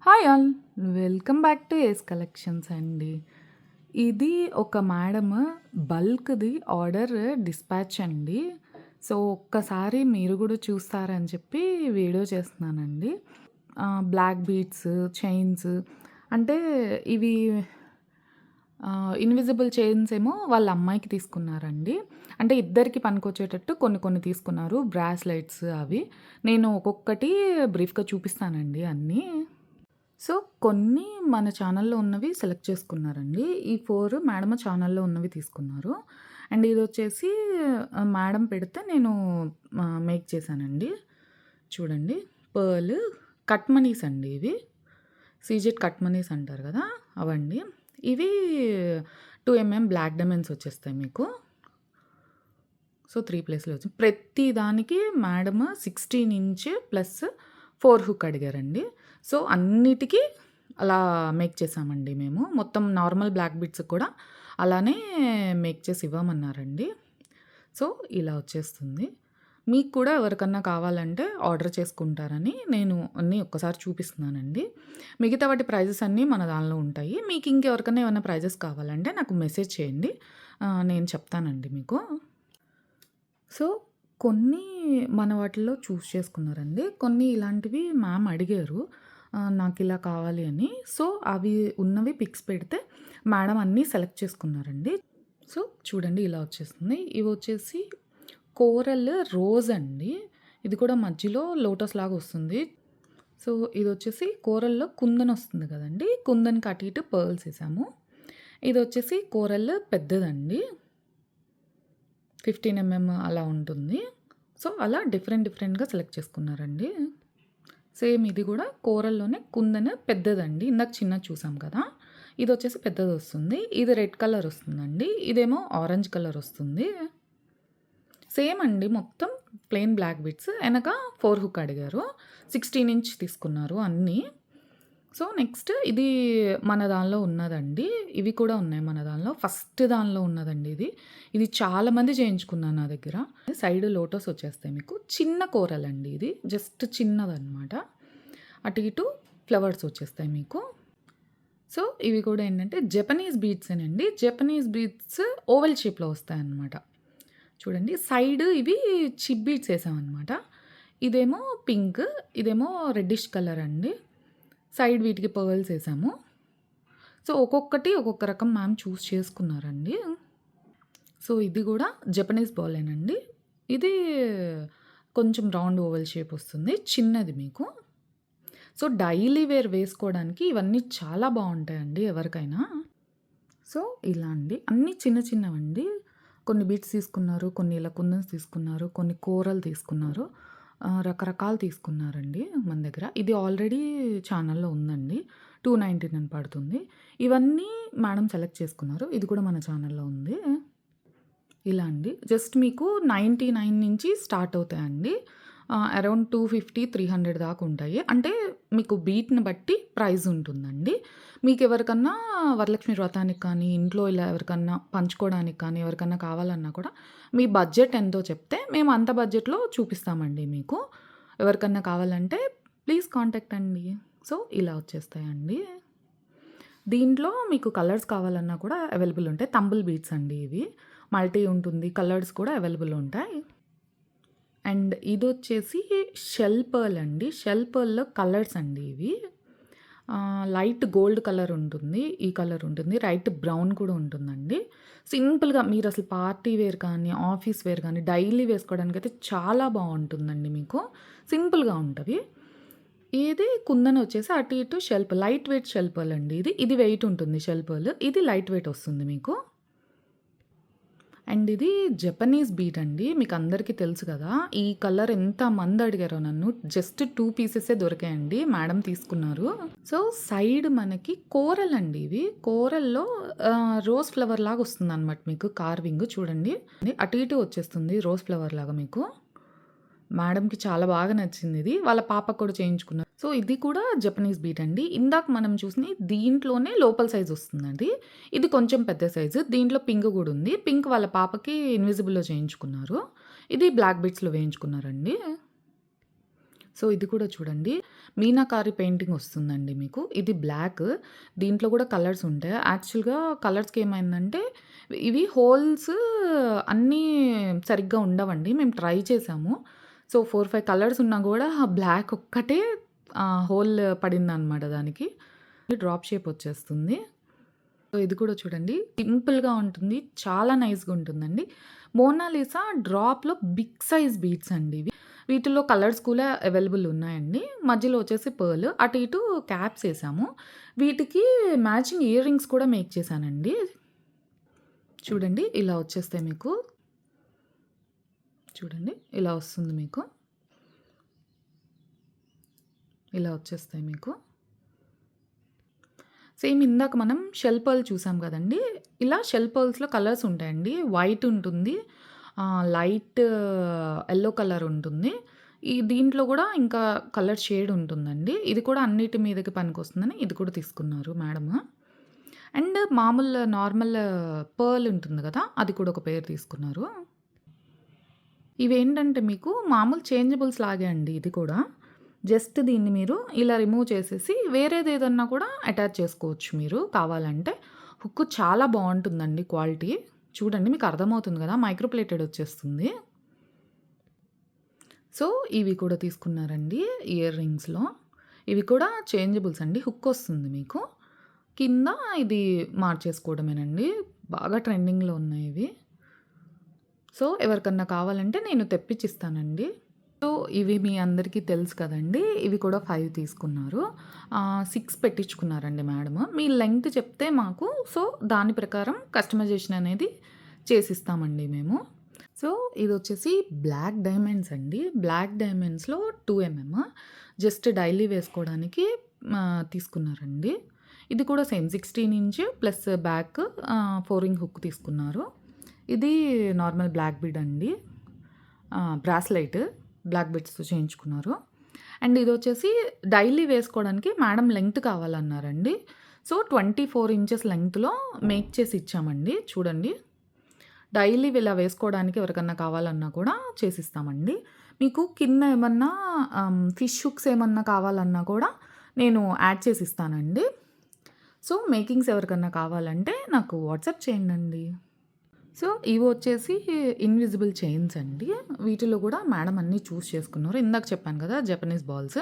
Hi all, welcome back to Ace Collections అండి. ఇది ఒక మేడమ్ బల్క్ది ఆర్డర్ డిస్పాచ్ అండి. సో ఒక్కసారి మీరు కూడా చూస్తారని చెప్పి వీడియో చేస్తున్నానండి. బ్లాక్ బీడ్స్, చైన్స్, అంటే ఇవి ఇన్విజిబుల్ చైన్స్ ఏమో వాళ్ళ అమ్మాయికి తీసుకున్నారండి. అంటే ఇద్దరికి పనికొచ్చేటట్టు కొన్ని కొన్ని తీసుకున్నారు. బ్రాస్లెట్స్ అవి నేను ఒక్కొక్కటి బ్రీఫ్గా చూపిస్తానండి అన్నీ. సో కొన్ని మన ఛానల్లో ఉన్నవి సెలెక్ట్ చేసుకున్నారండి. ఈ 4 మేడమ్ ఛానల్లో ఉన్నవి తీసుకున్నారు. అండ్ ఇదొచ్చేసి మేడం పెడితే నేను మేక్ చేశానండి. చూడండి, పర్ల్ కట్ మనీస్ అండి ఇవి. సీజెడ్ కట్ మనీస్ అంటారు కదా, అవండి. ఇవి 2 mm బ్లాక్ డైమండ్స్ వచ్చేస్తాయి మీకు. సో 3 ప్లేస్లో వచ్చింది. ప్రతి దానికి మేడమ్ 16 ఇంచ్ ప్లస్ 4 హుక్ అడిగారండి. సో అన్నిటికీ అలా మేక్ చేసామండి మేము. మొత్తం నార్మల్ బ్లాక్ బీడ్స్ కూడా అలానే మేక్ చేసి ఇవ్వమన్నారండి. సో ఇలా వచ్చేస్తుంది. మీకు కూడా ఎవరికన్నా కావాలంటే ఆర్డర్ చేసుకుంటారని నేను అన్నీ ఒక్కసారి చూపిస్తున్నానండి. మిగతా వాటి ప్రైజెస్ అన్నీ మన దానిలో ఉంటాయి. మీకు ఇంకెవరికన్నా ఏమైనా ప్రైజెస్ కావాలంటే నాకు మెసేజ్ చేయండి, నేను చెప్తానండి మీకు. సో కొన్ని మన వాటిల్లో చూస్ చేసుకున్నారండి. కొన్ని ఇలాంటివి మ్యామ్ అడిగారు, నాకు ఇలా కావాలి అని. సో అవి ఉన్నవి పిక్స్ పెడితే మేడం అన్నీ సెలెక్ట్ చేసుకున్నారండి. సో చూడండి, ఇలా వచ్చేస్తుంది. ఇవి వచ్చేసి కోరల్ రోజ్ అండి. ఇది కూడా మధ్యలో లోటస్ లాగా వస్తుంది. సో ఇది వచ్చేసి కోరల్లో కుందన్ వస్తుంది కదండి, కుందన్కి అటు ఇటు పర్ల్స్ వేసాము. ఇది వచ్చేసి కోరల్ పెద్దదండి, 15 mm అలా ఉంటుంది. సో అలా డిఫరెంట్గా సెలెక్ట్ చేసుకున్నారండి. సేమ్ ఇది కూడా కోరల్లోనే కుందన్ పెద్దదండి. ఇందాక చిన్నది చూసాం కదా, ఇది వచ్చేసి పెద్దది వస్తుంది. ఇది రెడ్ కలర్ వస్తుందండి, ఇదేమో ఆరెంజ్ కలర్ వస్తుంది. సేమ్ అండి, మొత్తం ప్లెయిన్ బ్లాక్ బిట్స్. వెనక 4 హుక్ అడిగారు, 16 ఇంచ్ తీసుకున్నారు అన్నీ. సో నెక్స్ట్ ఇది మన దానిలో ఉన్నదండి. ఇవి కూడా ఉన్నాయి మన దానిలో. ఫస్ట్ దానిలో ఉన్నదండి ఇది. ఇది చాలామంది చేయించుకున్నాను నా దగ్గర. సైడ్ లోటస్ వచ్చేస్తాయి మీకు. చిన్న కోరల్ అండి ఇది, జస్ట్ చిన్నదన్నమాట. అటు ఇటు ఫ్లవర్స్ వచ్చేస్తాయి మీకు. సో ఇవి కూడా ఏంటంటే జపనీస్ బీడ్స్ అండి. జపనీస్ బీడ్స్ ఓవెల్ షేప్లో వస్తాయన్నమాట. చూడండి, సైడ్ ఇవి చిప్ బీడ్స్ వేసామన్నమాట. ఇదేమో పింక్, ఇదేమో రెడ్డిష్ కలర్ అండి. సైడ్ వీటికి పర్ల్స్ వేసాము. సో ఒక్కొక్కటి ఒక్కొక్క రకం మ్యామ్ చూస్ చేసుకున్నారండి. సో ఇది కూడా జపనీస్ బాలేనండి. ఇది కొంచెం రౌండ్ ఓవెల్ షేప్ వస్తుంది, చిన్నది మీకు. సో డైలీ వేర్ వేసుకోవడానికి ఇవన్నీ చాలా బాగుంటాయండి ఎవరికైనా. సో ఇలా అండి, అన్నీ చిన్న చిన్నవండి. కొన్ని బీట్స్ తీసుకున్నారు, కొన్ని ఇలా కుందన్స్ తీసుకున్నారు, కొన్ని కూరలు తీసుకున్నారు, రకరకాలు తీసుకున్నారండి మన దగ్గర. ఇది ఆల్రెడీ ఛానల్లో ఉందండి, 299 పడుతుంది. ఇవన్నీ మేడం సెలెక్ట్ చేసుకున్నారు. ఇది కూడా మన ఛానల్లో ఉంది. ఇలా అండి, జస్ట్ మీకు 99 నుంచి స్టార్ట్ అవుతాయండి. అరౌండ్ 250, 300 దాకా ఉంటాయి. అంటే మీకు బీట్ని బట్టి ప్రైస్ ఉంటుందండి. మీకు ఎవరికన్నా వరలక్ష్మి వ్రతానికి కానీ, ఇంట్లో ఇలా ఎవరికన్నా పంచుకోవడానికి కానీ, ఎవరికన్నా కావాలన్నా కూడా మీ బడ్జెట్ ఎంతో చెప్తే మేము అంత బడ్జెట్లో చూపిస్తామండి మీకు. ఎవరికన్నా కావాలంటే ప్లీజ్ కాంటాక్ట్ అండి. సో ఇలా వచ్చేస్తాయండి. దీంట్లో మీకు కలర్స్ కావాలన్నా కూడా అవైలబుల్ ఉంటాయి. తంబుల్ బీట్స్ అండి ఇవి. మల్టీ ఉంటుంది, కలర్స్ కూడా అవైలబుల్ ఉంటాయి. అండ్ ఇది వచ్చేసి షెల్ పర్ల్ అండి. షెల్ పర్ల్లో కలర్స్ అండి ఇవి. లైట్ గోల్డ్ కలర్ ఉంటుంది, ఈ కలర్ ఉంటుంది, లైట్ బ్రౌన్ కూడా ఉంటుందండి. సింపుల్గా మీరు అసలు పార్టీ వేర్ కానీ, ఆఫీస్ వేర్ కానీ, డైలీ వేసుకోవడానికి అయితే చాలా బాగుంటుందండి మీకు. సింపుల్గా ఉంటుంది. ఇది కుందన్ వచ్చేసి అటు ఇటు shell pearl, light weight shell pearl అండి ఇది. ఇది వెయిట్ ఉంటుంది షెల్ పర్ల్, ఇది లైట్ వెయిట్ వస్తుంది మీకు. అండ్ ఇది జపనీస్ బీట్ అండి. మీకు అందరికీ తెలుసు కదా, ఈ కలర్ ఎంతమంది అడిగారో నన్ను. జస్ట్ 2 పీసెసే దొరికాయండి, మేడం తీసుకున్నారు. సో సైడ్ మనకి కోరల్ అండి. ఇవి కోరల్లో రోజ్ ఫ్లవర్ లాగా వస్తుంది అనమాట మీకు కార్వింగ్. చూడండి, అటు ఇటు వచ్చేస్తుంది రోజ్ ఫ్లవర్ లాగా మీకు. మేడంకి చాలా బాగా నచ్చింది ఇది, వాళ్ళ పాప కూడా చేయించుకున్నారు. సో ఇది కూడా జపనీస్ బీట్ అండి. ఇందాక మనం చూసిన దీంట్లోనే లోపల సైజ్ వస్తుందండి. ఇది కొంచెం పెద్ద సైజు. దీంట్లో పింక్ కూడా ఉంది. పింక్ వాళ్ళ పాపకి ఇన్విజిబుల్లో చేయించుకున్నారు, ఇది బ్లాక్ బీట్స్లో వేయించుకున్నారండి. సో ఇది కూడా చూడండి, మీనాకారి పెయింటింగ్ వస్తుందండి మీకు. ఇది బ్లాక్. దీంట్లో కూడా కలర్స్ ఉంటాయి. యాక్చువల్‌గా కలర్స్‌కి ఏమైందంటే ఇవి హోల్స్ అన్నీ సరిగ్గా ఉండవండి. మేము ట్రై చేసాము. సో, 4, 5 కలర్స్ ఉన్నా గూడా బ్లాక్ ఒక్కటే హోల్ పడిందనమాట దానికి. డ్రాప్ షేప్ వచ్చేస్తుంది. సో, ఇది కూడా చూడండి సింపుల్‌గా ఉంటుంది. చాలా నైస్‌గా ఉంటుందండి. మోనాలిసా డ్రాప్‌లో బిగ్ సైజ్ బీడ్స్ అండి ఇవి. వీటిలో కలర్స్ కూడా అవైలబుల్ ఉన్నాయండి. మధ్యలో వచ్చేసి పర్ల్. అటు ఇటు క్యాప్స్ ఏసాము. వీటికి మ్యాచింగ్ ఇయర్ రింగ్స్ కూడా మేక్ చేశానండి. చూడండి ఇలా వచ్చేస్తాయి మీకు. చూడండి ఇలా వస్తుంది మీకు. ఇలా వచ్చేస్తాయి మీకు. సేమ్ ఇందాక మనం షెల్ పర్ల్ చూసాం కదండీ! ఇలా షెల్ పర్ల్స్‌లో కలర్స్ ఉంటాయండి. వైట్ ఉంటుంది. లైట్ యెల్లో కలర్ ఉంటుంది. దీంట్లో గూడా ఇంకా కలర్ షేడ్ ఉంటుందండి. ఇది కూడా అన్నిటి మీదకి పనికొస్తుందని ఇది కూడా తీసుకున్నారు మేడము. అండ్ మామూలు నార్మల్ పర్ల్ ఉంటుంది గదా! అది కూడా ఒక పెయిర్ తీసుకున్నారు. ఇవేంటంటే మీకు మామూలు చేంజబుల్స్ లాగే అండి ఇది కూడా. జస్ట్ దీన్ని మీరు ఇలా రిమూవ్ చేసేసి వేరేదేదన్నా కూడా అటాచ్ చేసుకోవచ్చు మీరు కావాలంటే. హుక్ చాలా బావుంటుందండి క్వాలిటీ. చూడండి మీకు అర్థమవుతుంది గదా! మైక్రో ప్లేటెడ్ వచ్చేస్తుంది. సో, ఇవి కూడా తీసుకున్నారండి ఇయర్ రింగ్స్‌లో. ఇవి కూడా చేంజబుల్స్ అండి. హుక్ వస్తుంది మీకు. కింద ఇది మార్చేసుకోవడమేనండి. బాగా ట్రెండింగ్‌లో ఉన్నాయి ఇవి. సో, ఎవరికన్నా కావాలంటే నేను తెప్పించిస్తానండి. సో, ఇవి మీ అందరికీ తెలుసు కదండీ! ఇవి కూడా 5 తీసుకున్నారు. 6 పెట్టించుకున్నారండి మేడము. మీ లెంగ్త్ చెప్తే మాకు సో, దాని ప్రకారం కస్టమైజేషన్ అనేది చేసిస్తామండి మేము. సో, ఇదొచ్చేసి బ్లాక్ డైమండ్స్ అండి. బ్లాక్ డైమండ్స్‌లో 2 జస్ట్ డైలీ వేసుకోవడానికి తీసుకున్నారండి. ఇది కూడా same 16 inch plus back 4 ring hook తీసుకున్నారు. ఇది నార్మల్ బ్లాక్ బీడ్ అండి. బ్రాస్లైట్ బ్లాక్ బీడ్స్‌తో చేయించుకున్నారు. అండ్ ఇదొచ్చేసి డైలీ వేసుకోవడానికి మేడం లెంగ్త్ కావాలన్నారండి. సో, 24 ఇంచెస్ లెంగ్త్‌లో మేక్ చేసి ఇచ్చామండి. చూడండి. డైలీ ఇలా వేసుకోవడానికి ఎవరికన్నా కావాలన్నా కూడా చేసిస్తామండి. మీకు కింద ఏమన్నా ఫిష్ హుక్స్ ఏమన్నా కావాలన్నా కూడా నేను యాడ్ చేసి ఇస్తానండి. సో, మేకింగ్స్ ఎవరికన్నా కావాలంటే నాకు వాట్సాప్ చేయండండి. సో, ఇవి వచ్చేసి ఇన్విజిబుల్ చైన్స్ అండి. వీటిలో కూడా మేడం అన్నీ చూస్ చేసుకున్నారు. ఇందాక చెప్పాను కదా! Japanese balls.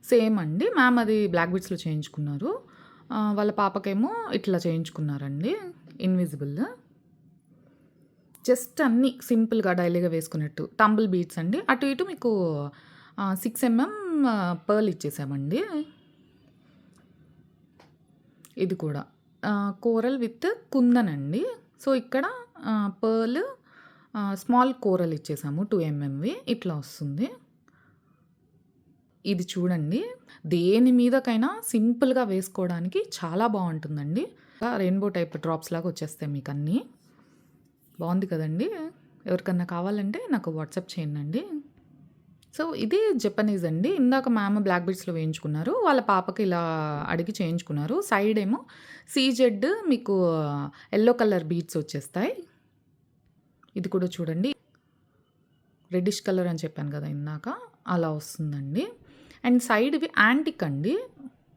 సేమ్ అండి. మ్యామ్ అది బ్లాక్ బీడ్స్‌లో చేయించుకున్నారు. వాళ్ళ పాపకేమో ఇట్లా చేయించుకున్నారండి ఇన్విజిబుల్. జస్ట్ అన్నీ సింపుల్‌గా డైలీగా వేసుకున్నట్టు. టంబుల్ బీడ్స్ అండి. అటు ఇటు మీకు 6 పర్ల్ ఇచ్చేసామండి. ఇది కూడా కోరల్ విత్ కుందన్ అండి. సో, ఇక్కడ పర్ల్ స్మాల్ కోరల్ ఇచ్చేసాము 2 ఎంఎంవి ఇట్లా వస్తుంది. ఇది చూడండి. దేని మీదకైనా సింపుల్‌గా వేసుకోవడానికి చాలా బావుంటుందండి. రెయిన్బో టైప్ డ్రాప్స్ లాగా వచ్చేస్తాయి మీకన్నీ. బావుంది కదండీ! ఎవరికన్నా కావాలంటే నాకు వాట్సాప్ చేయండండి. సో, ఇది జపనీస్ అండి. ఇందాక మ్యామ్ బ్లాక్ బీడ్స్‌లో వేయించుకున్నారు. వాళ్ళ పాపకి ఇలా అడిగి చేయించుకున్నారు. సైడ్ ఏమో సీజెడ్ మీకు యెల్లో కలర్ బీడ్స్ వచ్చేస్తాయి. ఇది కూడా చూడండి. రెడ్డిష్ కలర్ అని చెప్పాను కదా ఇందాక. అలా వస్తుందండి. అండ్ సైడ్ ఇవి యాంటిక్ అండి.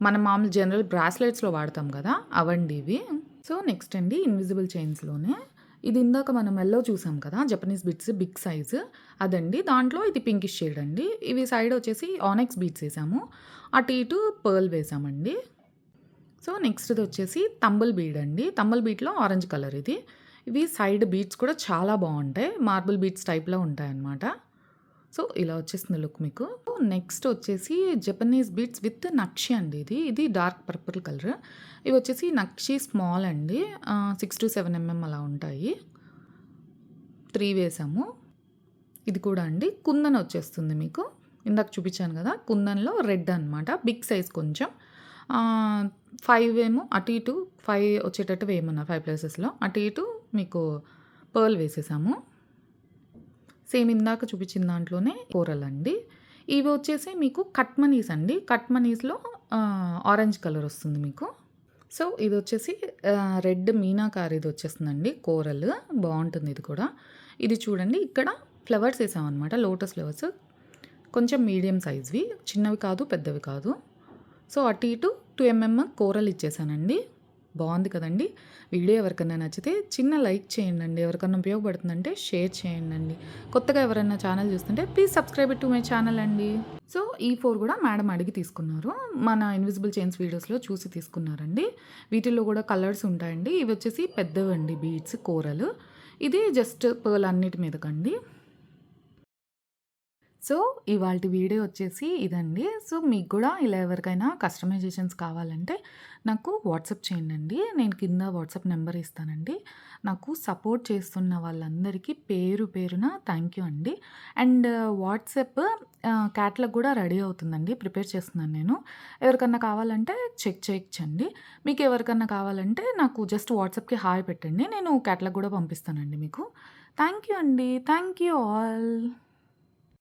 మనం మామూలు జనరల్ బ్రాస్లెట్స్‌లో వాడతాం కదా! అవండి ఇవి. సో, నెక్స్ట్ అండి ఇన్విజిబుల్ చైన్స్‌లోనే ఇది ఇందాక మనం యెల్లో చూసాం కదా! జపనీస్ బీడ్స్ బిగ్ సైజ్ అదండి. దాంట్లో ఇది పింకిష్ షేడ్ అండి. ఇవి సైడ్ వచ్చేసి ఆనెక్స్ బీడ్స్ ఏసాము. అటు ఇటు పర్ల్ వేసామండి. సో, నెక్స్ట్‌ది వచ్చేసి తంబుల్ బీడ్ అండి. తంబుల్ బీడ్‌లో ఆరెంజ్ కలర్ ఇది. ఇవి సైడ్ బీడ్స్ కూడా చాలా బావుంటాయి. మార్బుల్ బీడ్స్ టైప్‌లో ఉంటాయన్నమాట. సో, ఇలా వచ్చేసింది లుక్ మీకు. నెక్స్ట్ వచ్చేసి జపనీస్ బీడ్స్ విత్ నక్షి అండి ఇది. ఇది డార్క్ పర్పుల్ కలర్. ఇవి వచ్చేసి నక్షి స్మాల్ అండి. 6-7 అలా ఉంటాయి. 3 వేసాము. ఇది కూడా అండి కుందన్ వచ్చేస్తుంది మీకు. ఇందాక చూపించాను కదా! కుందన్‌లో రెడ్ అనమాట. బిగ్ సైజ్ కొంచెం. 5 ఏమో అటు ఇటు 5 వచ్చేటట్టు వేయమన్నారు 5 ప్లేసెస్‌లో. అటు ఇటు మీకు పర్ల్ వేసేసాము. సేమ్ ఇందాక చూపించిన దాంట్లోనే కోరల్ అండి. ఇవి వచ్చేసి మీకు కట్ మనీస్ అండి. కట్ మనీస్‌లో ఆరెంజ్ కలర్ వస్తుంది మీకు. సో, ఇది వచ్చేసి రెడ్ మీనాకారిది వచ్చేస్తుందండి కోరల్. బావుంటుంది ఇది కూడా. ఇది చూడండి ఇక్కడ ఫ్లవర్స్ ఏసామనమాట. Lotus flowers. కొంచెం మీడియం సైజ్‌వి. చిన్నవి కాదు, పెద్దవి కాదు. సో, అటు ఇటు 2 కూరలు ఇచ్చేసానండి. బావుంది కదండీ! వీడియో ఎవరికన్నా నచ్చితే చిన్న లైక్ చేయండండి. ఎవరికన్నా ఉపయోగపడుతుందంటే షేర్ చేయండండి. కొత్తగా ఎవరైనా ఛానల్ చూస్తుంటే please subscribe to my channel అండి. సో, ఈ 4 కూడా మేడం అడిగి తీసుకున్నారు. మన ఇన్విజిబుల్ చైన్స్ వీడియోస్‌లో చూసి తీసుకున్నారండి. వీటిల్లో కూడా కలర్స్ ఉంటాయండి. ఇవి వచ్చేసి పెద్దవండి బీడ్స్ కూరలు. ఇది జస్ట్ పర్ల్ అన్నిటి మీదకండి. సో, ఇవాల్టి వీడియో వచ్చేసి ఇదండి. సో, మీకు కూడా ఇలా ఎవరికైనా కస్టమైజేషన్స్ కావాలంటే నాకు వాట్సాప్ చేయండండి. నేను కింద వాట్సాప్ నెంబర్ ఇస్తానండి. నాకు సపోర్ట్ చేస్తున్న వాళ్ళందరికీ పేరు పేరున థ్యాంక్ యూ అండి. అండ్ వాట్సాప్ క్యాటలాగ్ కూడా రెడీ అవుతుందండి. ప్రిపేర్ చేస్తున్నాను నేను. ఎవరికన్నా కావాలంటే చెక్ చేయొచ్చండి. మీకు ఎవరికన్నా కావాలంటే నాకు జస్ట్ వాట్సాప్‌కి హాయ్ పెట్టండి. నేను క్యాటలాగ్ కూడా పంపిస్తానండి మీకు. థ్యాంక్ యూ అండి. Thank you all.